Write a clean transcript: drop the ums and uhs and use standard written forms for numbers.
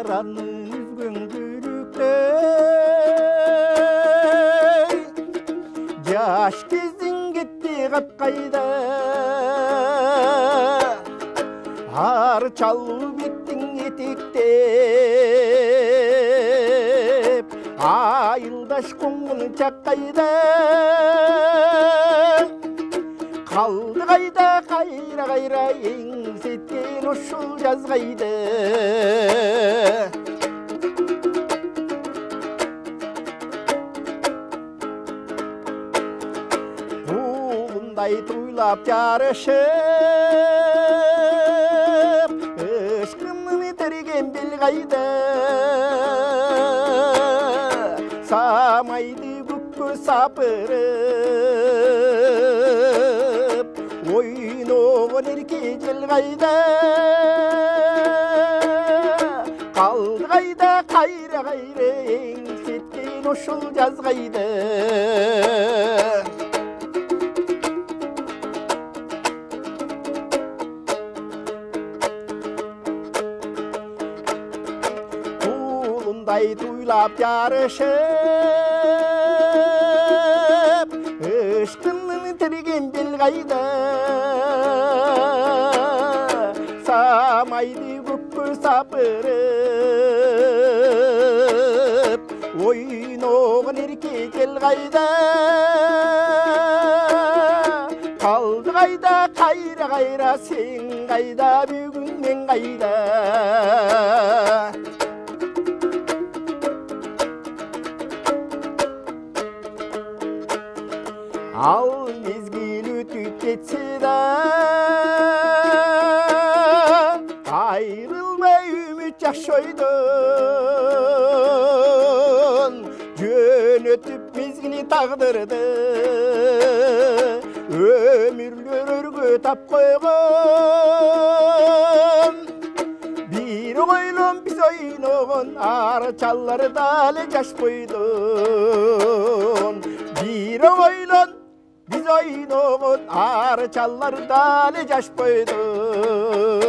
араны үзгөн күлүктөй жаш кезиң кетти капкайда ар чалуу беттиң этектеп айылдаш коңгул чаккайда калды кайда кайра кайра эңсеткен ушул жаз кайда уулундай туйлап жарышып ышкынын итерген бел кайда самайды көккө сапырып ойногон эрке жел кайда калды кайда кайра кайра эңсеткен ушул жаз кайда уулундай туйлап жарышып ышкынын итерген бел кайда самайды көккө сапырып ойногон эрке жел кайда калды кайда кайра кайра сен кайда бүгүн мен кайда ал мезгил өтүп кетсе да айрылмай үмүт жашойдон жөнөтүп мезгили тагдырды өмүрлөргө тап койгон бир ойлон биз ойногон ар чаллар дали жаш бойдон бир ойлон биз ойногон ар чаллар дали жаш бойдон